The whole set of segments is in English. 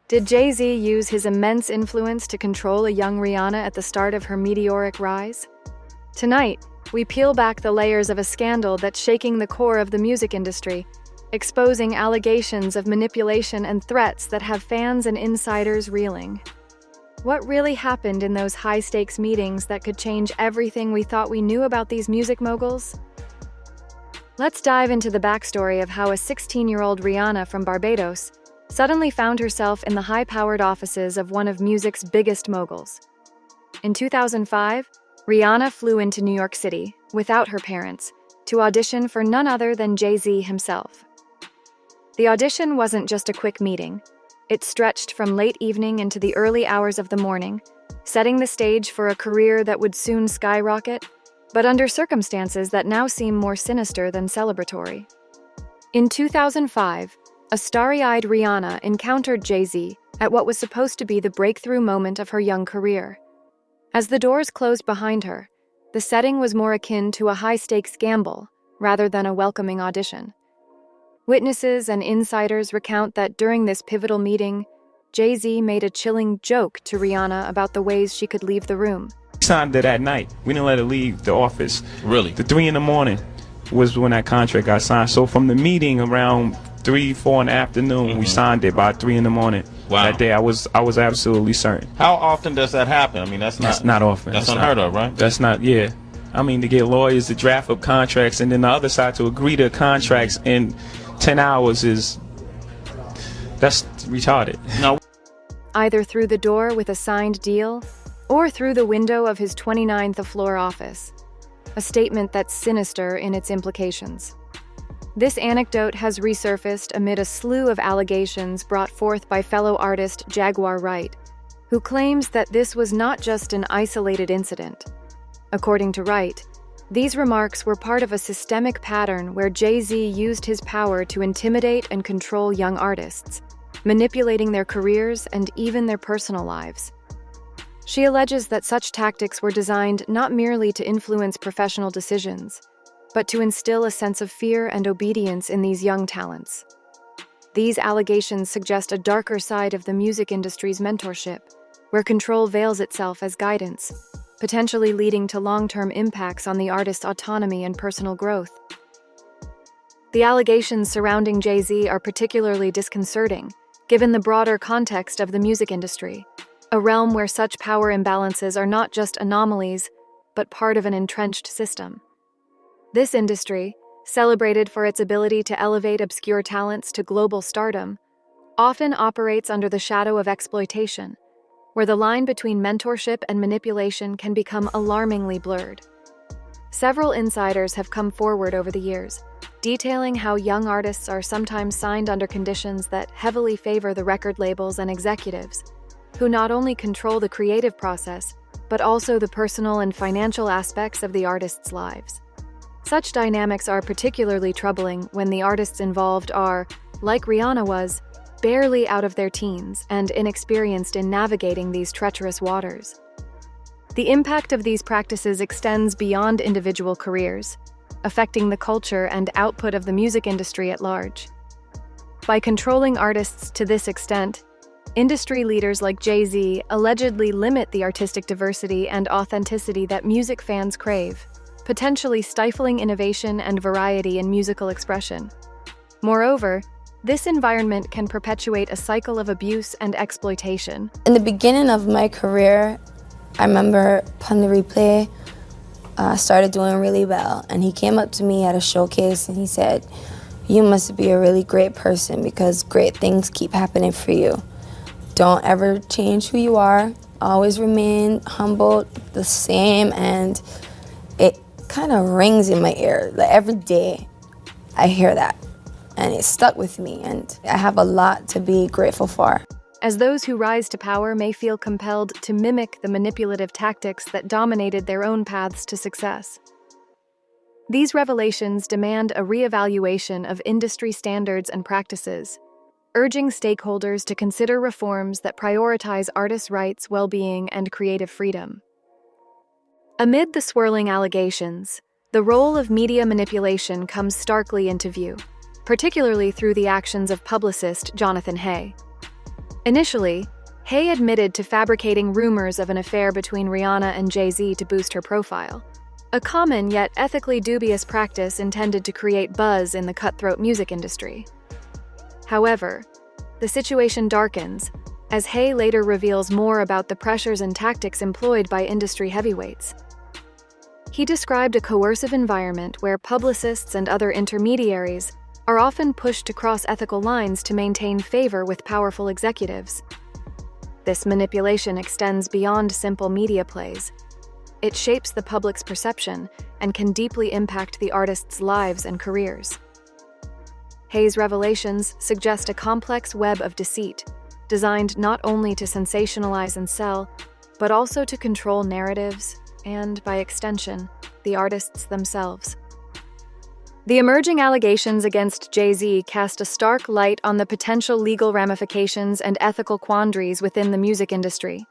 Did Jay-Z use his immense influence to control a young Rihanna at the start of her meteoric rise? Tonight, we peel back the layers of a scandal that's shaking the core of the music industry, exposing allegations of manipulation and threats that have fans and insiders reeling. What really happened in those high-stakes meetings that could change everything we thought we knew about these music moguls? Let's dive into the backstory of how a 16-year-old Rihanna from Barbados suddenly found herself in the high-powered offices of one of music's biggest moguls. In 2005, Rihanna flew into New York City, without her parents, to audition for none other than Jay-Z himself. The audition wasn't just a quick meeting. It stretched from late evening into the early hours of the morning, setting the stage for a career that would soon skyrocket, but under circumstances that now seem more sinister than celebratory. In 2005, a starry-eyed Rihanna encountered Jay-Z at what was supposed to be the breakthrough moment of her young career. As the doors closed behind her, the setting was more akin to a high-stakes gamble rather than a welcoming audition. Witnesses and insiders recount that during this pivotal meeting, Jay-Z made a chilling joke to Rihanna about the ways she could leave the room. We signed it that night. We didn't let her leave the office. Really? The 3 in the morning was when that contract got signed. So from the meeting around 3, 4 in the afternoon, we signed it by 3 in the morning. Wow. That day I was absolutely certain. How often does that happen? I mean, that's not often. That's unheard of, right? That's not, yeah. I mean, to get lawyers to draft up contracts and then the other side to agree to contracts in 10 hours that's retarded. No. Either through the door with a signed deal or through the window of his 29th floor office. A statement that's sinister in its implications. This anecdote has resurfaced amid a slew of allegations brought forth by fellow artist Jaguar Wright, who claims that this was not just an isolated incident. According to Wright, these remarks were part of a systemic pattern where Jay-Z used his power to intimidate and control young artists, manipulating their careers and even their personal lives. She alleges that such tactics were designed not merely to influence professional decisions, but to instill a sense of fear and obedience in these young talents. These allegations suggest a darker side of the music industry's mentorship, where control veils itself as guidance, potentially leading to long-term impacts on the artist's autonomy and personal growth. The allegations surrounding Jay-Z are particularly disconcerting, given the broader context of the music industry, a realm where such power imbalances are not just anomalies, but part of an entrenched system. This industry, celebrated for its ability to elevate obscure talents to global stardom, often operates under the shadow of exploitation, where the line between mentorship and manipulation can become alarmingly blurred. Several insiders have come forward over the years, detailing how young artists are sometimes signed under conditions that heavily favor the record labels and executives, who not only control the creative process, but also the personal and financial aspects of the artists' lives. Such dynamics are particularly troubling when the artists involved are, like Rihanna was, barely out of their teens and inexperienced in navigating these treacherous waters. The impact of these practices extends beyond individual careers, affecting the culture and output of the music industry at large. By controlling artists to this extent, industry leaders like Jay-Z allegedly limit the artistic diversity and authenticity that music fans crave, potentially stifling innovation and variety in musical expression. Moreover, this environment can perpetuate a cycle of abuse and exploitation. In the beginning of my career, I remember Pun the Replay started doing really well, and he came up to me at a showcase and he said, "You must be a really great person because great things keep happening for you. Don't ever change who you are, always remain humble, the same," and it kind of rings in my ear. Like every day I hear that. And it stuck with me, and I have a lot to be grateful for. As those who rise to power may feel compelled to mimic the manipulative tactics that dominated their own paths to success. These revelations demand a reevaluation of industry standards and practices, urging stakeholders to consider reforms that prioritize artists' rights, well-being, and creative freedom. Amid the swirling allegations, the role of media manipulation comes starkly into view, particularly through the actions of publicist Jonathan Hay. Initially, Hay admitted to fabricating rumors of an affair between Rihanna and Jay-Z to boost her profile, a common yet ethically dubious practice intended to create buzz in the cutthroat music industry. However, the situation darkens as Hay later reveals more about the pressures and tactics employed by industry heavyweights. He described a coercive environment where publicists and other intermediaries are often pushed to cross ethical lines to maintain favor with powerful executives. This manipulation extends beyond simple media plays. It shapes the public's perception and can deeply impact the artists' lives and careers. Hay's revelations suggest a complex web of deceit, designed not only to sensationalize and sell, but also to control narratives and, by extension, the artists themselves. The emerging allegations against Jay-Z cast a stark light on the potential legal ramifications and ethical quandaries within the music industry.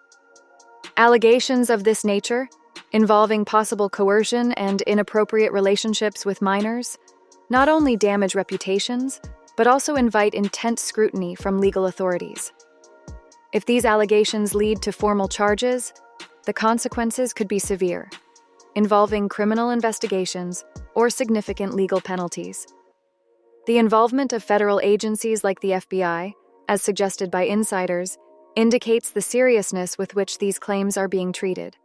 Allegations of this nature, involving possible coercion and inappropriate relationships with minors, not only damage reputations, but also invite intense scrutiny from legal authorities. If these allegations lead to formal charges, the consequences could be severe, involving criminal investigations or significant legal penalties. The involvement of federal agencies like the FBI, as suggested by insiders, indicates the seriousness with which these claims are being treated.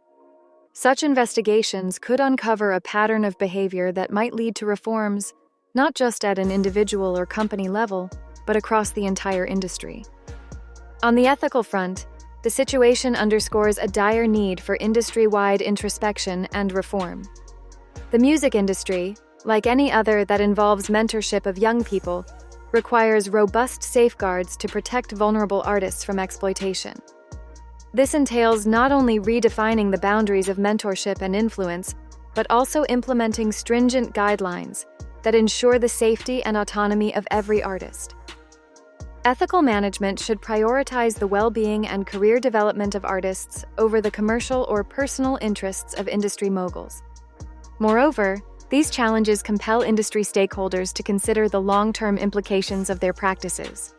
Such investigations could uncover a pattern of behavior that might lead to reforms, not just at an individual or company level, but across the entire industry. On the ethical front, the situation underscores a dire need for industry-wide introspection and reform. The music industry, like any other that involves mentorship of young people, requires robust safeguards to protect vulnerable artists from exploitation. This entails not only redefining the boundaries of mentorship and influence, but also implementing stringent guidelines that ensure the safety and autonomy of every artist. Ethical management should prioritize the well-being and career development of artists over the commercial or personal interests of industry moguls. Moreover, these challenges compel industry stakeholders to consider the long-term implications of their practices.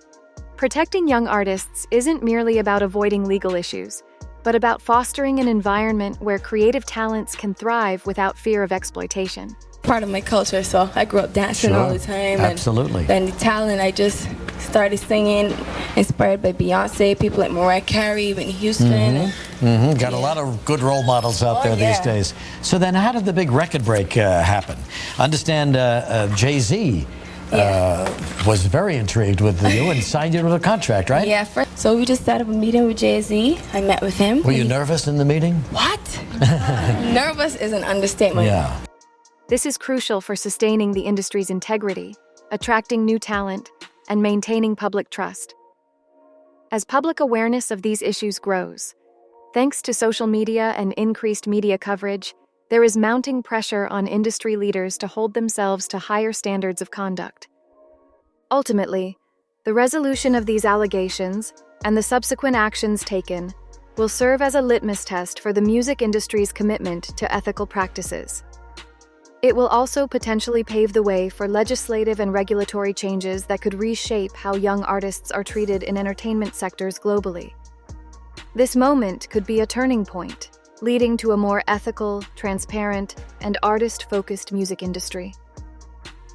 Protecting young artists isn't merely about avoiding legal issues, but about fostering an environment where creative talents can thrive without fear of exploitation. Part of my culture, so I grew up dancing all the time. Absolutely. And then the talent, I just started singing, inspired by Beyonce, people like Mariah Carey, Whitney Houston. Got a lot of good role models out there these days. So then how did the big record break happen? I understand Jay-Z was very intrigued with you and signed you to a contract, right? Yeah, so we just set up a meeting with Jay-Z. I met with him. Were you nervous in the meeting? What? Nervous is an understatement. Yeah. This is crucial for sustaining the industry's integrity, attracting new talent, and maintaining public trust. As public awareness of these issues grows, thanks to social media and increased media coverage, there is mounting pressure on industry leaders to hold themselves to higher standards of conduct. Ultimately, the resolution of these allegations and the subsequent actions taken will serve as a litmus test for the music industry's commitment to ethical practices. It will also potentially pave the way for legislative and regulatory changes that could reshape how young artists are treated in entertainment sectors globally. This moment could be a turning point, leading to a more ethical, transparent, and artist-focused music industry.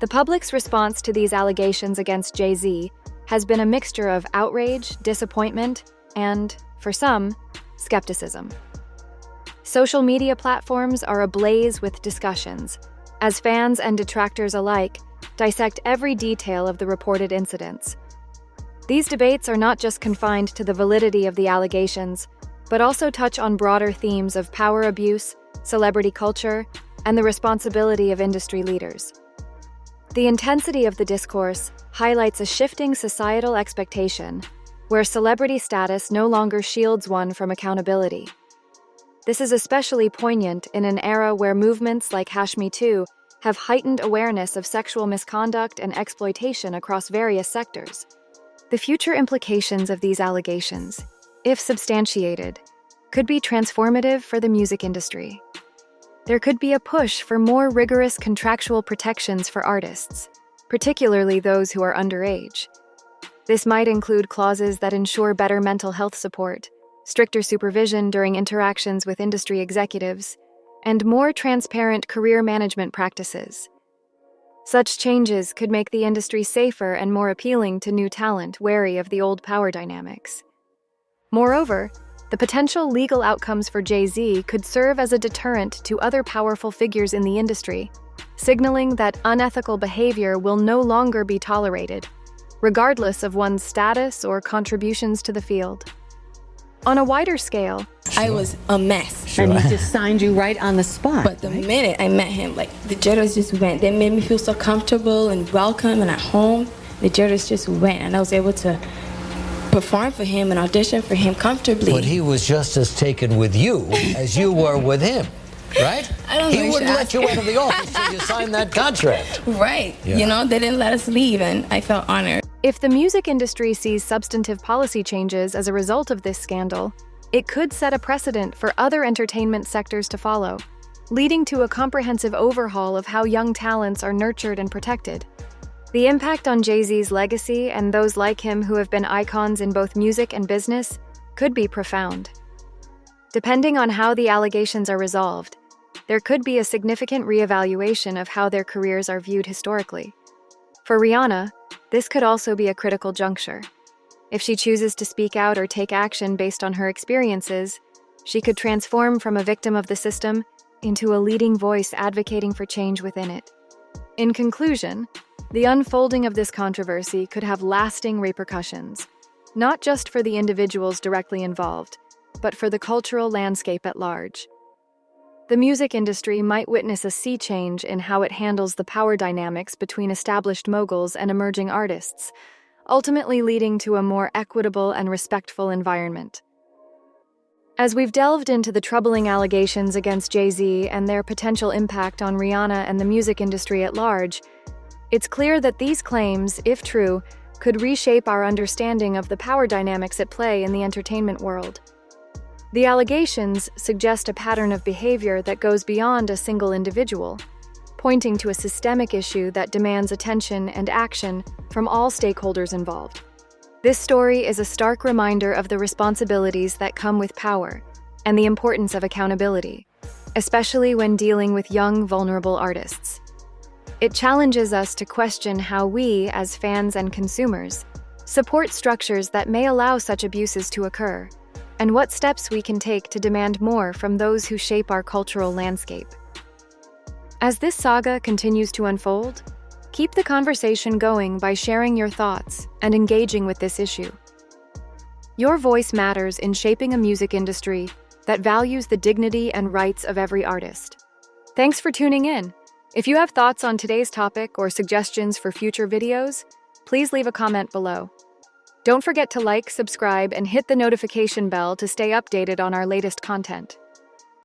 The public's response to these allegations against Jay-Z has been a mixture of outrage, disappointment, and, for some, skepticism. Social media platforms are ablaze with discussions, as fans and detractors alike dissect every detail of the reported incidents. These debates are not just confined to the validity of the allegations, but also touch on broader themes of power abuse, celebrity culture, and the responsibility of industry leaders. The intensity of the discourse highlights a shifting societal expectation where celebrity status no longer shields one from accountability. This is especially poignant in an era where movements like #MeToo have heightened awareness of sexual misconduct and exploitation across various sectors. The future implications of these allegations, if substantiated, could be transformative for the music industry. There could be a push for more rigorous contractual protections for artists, particularly those who are underage. This might include clauses that ensure better mental health support, stricter supervision during interactions with industry executives, and more transparent career management practices. Such changes could make the industry safer and more appealing to new talent wary of the old power dynamics. Moreover, the potential legal outcomes for Jay-Z could serve as a deterrent to other powerful figures in the industry, signaling that unethical behavior will no longer be tolerated, regardless of one's status or contributions to the field. On a wider scale, I was a mess. And he just signed you right on the spot. But the minute I met him, like, the jitters just went. They made me feel so comfortable and welcome and at home. The jitters just went, and I was able to perform for him and audition for him comfortably. But he was just as taken with you as you were with him, right? I don't know. He wouldn't let you out of the office till you signed that contract. Right. Yeah. You know, they didn't let us leave, and I felt honored. if the music industry sees substantive policy changes as a result of this scandal, it could set a precedent for other entertainment sectors to follow, leading to a comprehensive overhaul of how young talents are nurtured and protected. The impact on Jay-Z's legacy and those like him who have been icons in both music and business could be profound. Depending on how the allegations are resolved, there could be a significant reevaluation of how their careers are viewed historically. For Rihanna, this could also be a critical juncture. If she chooses to speak out or take action based on her experiences, she could transform from a victim of the system into a leading voice advocating for change within it. In conclusion, the unfolding of this controversy could have lasting repercussions, not just for the individuals directly involved, but for the cultural landscape at large. The music industry might witness a sea change in how it handles the power dynamics between established moguls and emerging artists, ultimately leading to a more equitable and respectful environment. As we've delved into the troubling allegations against Jay-Z and their potential impact on Rihanna and the music industry at large, it's clear that these claims, if true, could reshape our understanding of the power dynamics at play in the entertainment world. The allegations suggest a pattern of behavior that goes beyond a single individual, pointing to a systemic issue that demands attention and action from all stakeholders involved. This story is a stark reminder of the responsibilities that come with power and the importance of accountability, especially when dealing with young, vulnerable artists. It challenges us to question how we, as fans and consumers, support structures that may allow such abuses to occur, and what steps we can take to demand more from those who shape our cultural landscape. As this saga continues to unfold, keep the conversation going by sharing your thoughts and engaging with this issue. Your voice matters in shaping a music industry that values the dignity and rights of every artist. Thanks for tuning in. If you have thoughts on today's topic or suggestions for future videos, please leave a comment below. Don't forget to like, subscribe, and hit the notification bell to stay updated on our latest content.